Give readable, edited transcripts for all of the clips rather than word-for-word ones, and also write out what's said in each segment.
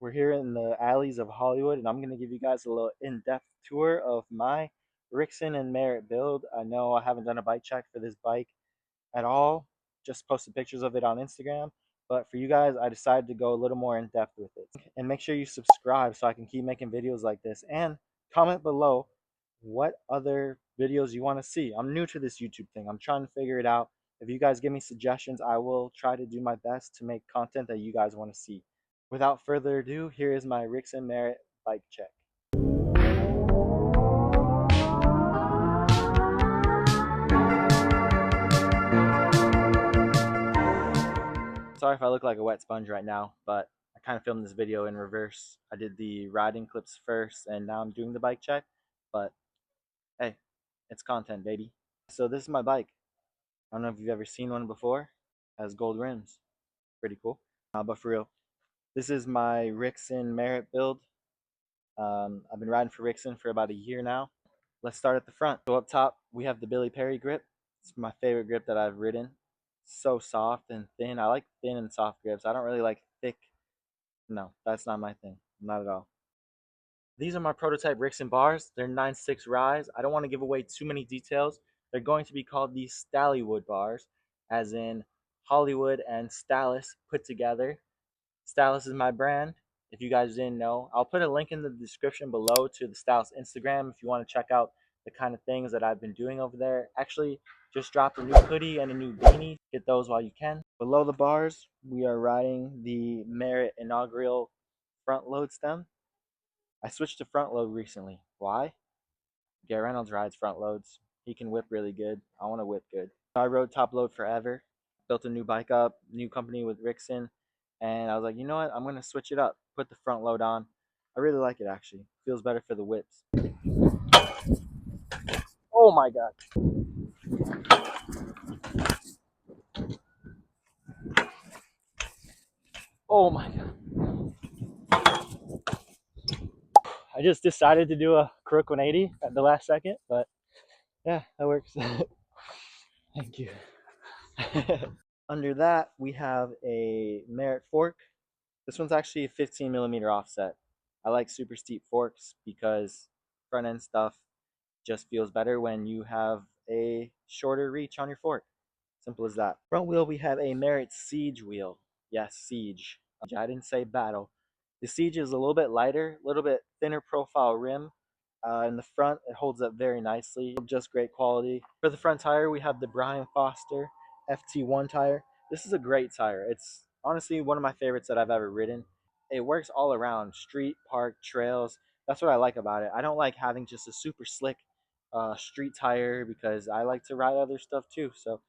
We're here in the alleys of Hollywood, and I'm going to give you guys a little in-depth tour of my Rixin and Merritt build. I know I haven't done a bike check for this bike at all, just posted pictures of it on Instagram. But for you guys, I decided to go a little more in-depth with it. And make sure you subscribe so I can keep making videos like this. And comment below what other videos you want to see. I'm new to this YouTube thing. I'm trying to figure it out. If you guys give me suggestions, I will try to do my best to make content that you guys want to see. Without further ado, here is my Rixin Merritt bike check. Sorry if I look like a wet sponge right now, but I kind of filmed this video in reverse. I did the riding clips first, and now I'm doing the bike check. But hey, it's content, baby. So this is my bike. I don't know if you've ever seen one before. It has gold rims. Pretty cool. But for real, this is my Rixin Merritt build. I've been riding for Rixin for about a year now. Let's start at the front. So up top, we have the Billy Perry grip. It's my favorite grip that I've ridden. So soft and thin. I like thin and soft grips. I don't really like thick. No, that's not my thing. Not at all. These are my prototype Rixin bars. They're 9.6 rise. I don't want to give away too many details. They're going to be called the Stallywood bars, as in Hollywood and Stallus put together. Stallus is my brand. If you guys didn't know, I'll put a link in the description below to the Stallus Instagram if you want to check out the kind of things that I've been doing over there. Actually, just dropped a new hoodie and a new beanie. Get those while you can. Below the bars, we are riding the Merritt Inaugural front load stem. I switched to front load recently. Why? Garrett Reynolds rides front loads. He can whip really good. I want to whip good. I rode top load forever. Built a new bike up, new company with Rixin. And I was like, you know what? I'm going to switch it up. Put the front load on. I really like it, actually. Feels better for the whips. Oh my God. Oh my God. I just decided to do a Kruk 180 at the last second, but yeah, that works. Thank you. Under that, we have a Merritt fork. This one's actually a 15mm offset. I like super steep forks because front end stuff just feels better when you have a shorter reach on your fork. Simple as that. Front wheel, we have a Merritt Siege wheel. Yes, Siege. I didn't say Battle. The Siege is a little bit lighter, a little bit thinner profile rim. In the front, it holds up very nicely. Just great quality. For the front tire, we have the Foster FT1 tire. This is a great tire. It's honestly one of my favorites that I've ever ridden. It works all around, street, park, trails. That's what I like about it. I don't like having just a super slick street tire because I like to ride other stuff too. So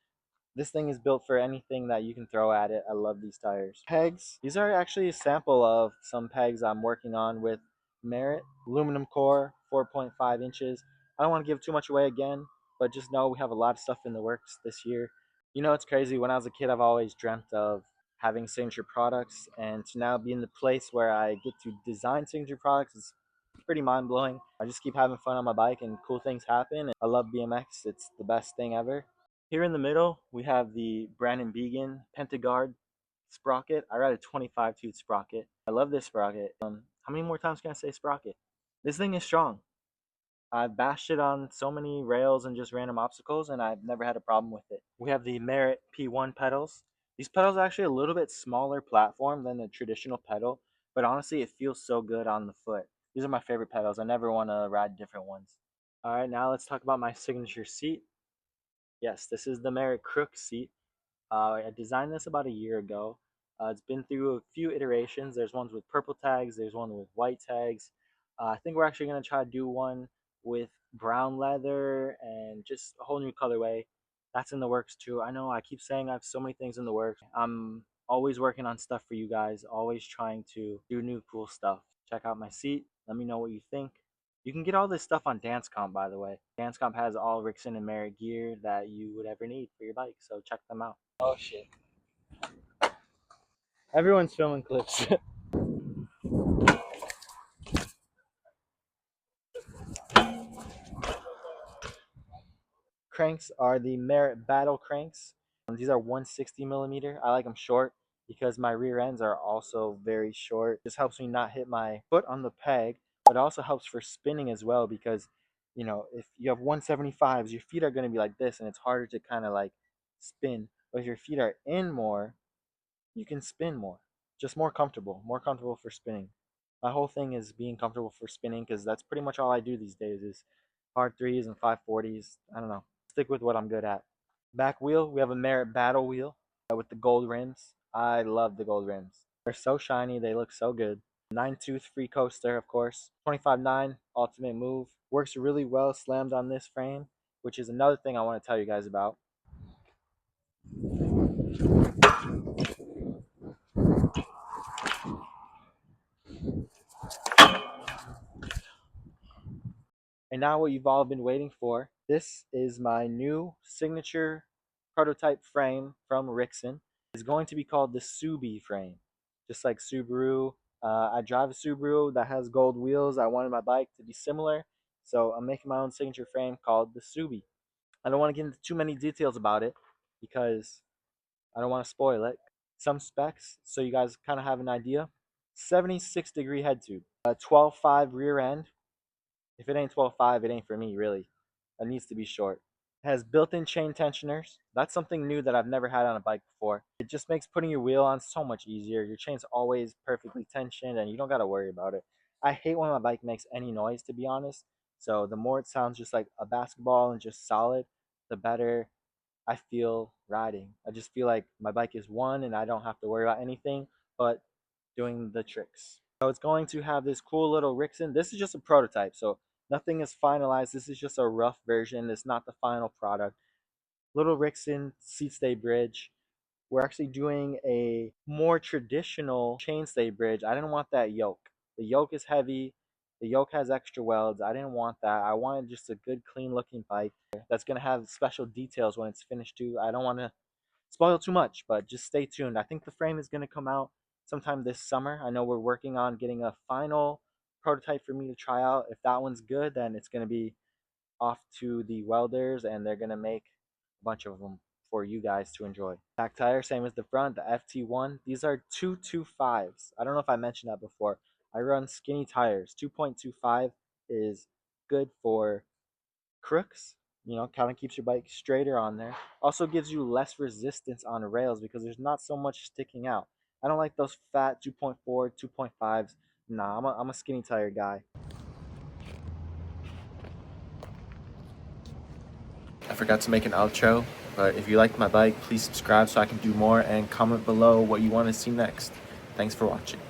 this thing is built for anything that you can throw at it. I love these tires. Pegs. These are actually a sample of some pegs I'm working on with Merritt. Aluminum core, 4.5 inches. I don't want to give too much away again, but just know we have a lot of stuff in the works this year. You know, it's crazy. When I was a kid, I've always dreamt of having signature products, and to now be in the place where I get to design signature products is pretty mind-blowing. I just keep having fun on my bike and cool things happen. And I love BMX. It's the best thing ever. Here in the middle, we have the Brandon Began Pentagard sprocket. I ride a 25 tooth sprocket. I love this sprocket. How many more times can I say sprocket? This thing is strong. I've bashed it on so many rails and just random obstacles, and I've never had a problem with it. We have the Merritt P1 pedals. These pedals are actually a little bit smaller platform than the traditional pedal, but honestly, it feels so good on the foot. These are my favorite pedals. I never want to ride different ones. All right, now let's talk about my signature seat. Yes, this is the Merritt Kruk seat. I designed this about a year ago. It's been through a few iterations. There's ones with purple tags. There's one with white tags. I think we're actually going to try to do one with brown leather and just a whole new colorway. That's in the works too. I know I keep saying I have so many things in the works. I'm always working on stuff for you guys, always trying to do new cool stuff. Check out my seat. Let me know what you think. You can get all this stuff on Dance Comp, by the way. Dance Comp has all Rixin and Merritt gear that you would ever need for your bike, so check them out. Oh shit. Everyone's filming clips. Cranks are the Merritt Battle cranks. These are 160mm. I like them short. because my rear ends are also very short. This helps me not hit my foot on the peg, but it also helps for spinning as well because, you know, if you have 175s, your feet are going to be like this and it's harder to kind of like spin. But if your feet are in more, you can spin more. Just more comfortable for spinning. My whole thing is being comfortable for spinning because that's pretty much all I do these days is hard threes and 540s. I don't know. Stick with what I'm good at. Back wheel, we have a Merritt Battle wheel with the gold rims. I love the gold rims. They're so shiny, they look so good. 9-tooth free coaster, of course. 25.9 ultimate move. Works really well slammed on this frame, which is another thing I want to tell you guys about. And now what you've all been waiting for. This is my new signature prototype frame from Rixin. It's going to be called the Subie frame. Just like Subaru. I drive a Subaru that has gold wheels. I wanted my bike to be similar. So I'm making my own signature frame called the Subie. I don't want to get into too many details about it because I don't want to spoil it. Some specs so you guys kind of have an idea. 76-degree head tube. 12.5 rear end. If it ain't 12.5, it ain't for me, really. It needs to be short. It has built-in chain tensioners. That's something new that I've never had on a bike before. It just makes putting your wheel on so much easier. Your chain's always perfectly tensioned and you don't got to worry about it. I hate when my bike makes any noise, to be honest. So the more it sounds just like a basketball and just solid, the better I feel riding. I just feel like my bike is one and I don't have to worry about anything but doing the tricks. So it's going to have this cool little Rixin. This is just a prototype, so nothing is finalized. This is just a rough version. It's not the final product. Little Rixin seat stay bridge. We're actually doing a more traditional chainstay bridge. I didn't want that yoke. The yoke is heavy. The yoke has extra welds. I didn't want that. I wanted just a good, clean looking bike that's going to have special details when it's finished too. I don't want to spoil too much, but just stay tuned. I think the frame is going to come out sometime this summer. I know we're working on getting a final prototype for me to try out. If that one's good, then it's going to be off to the welders and they're going to make a bunch of them for you guys to enjoy. Back tire, same as the front, the FT1. These are 225s. I don't know if I mentioned that before. I run skinny tires. 2.25 is good for crooks, you know, kind of keeps your bike straighter on there. Also gives you less resistance on rails because there's not so much sticking out. I don't like those fat 2.4, 2.5s. Nah, I'm a skinny tire guy. I forgot to make an outro, but if you liked my bike, please subscribe so I can do more and comment below what you want to see next. Thanks for watching.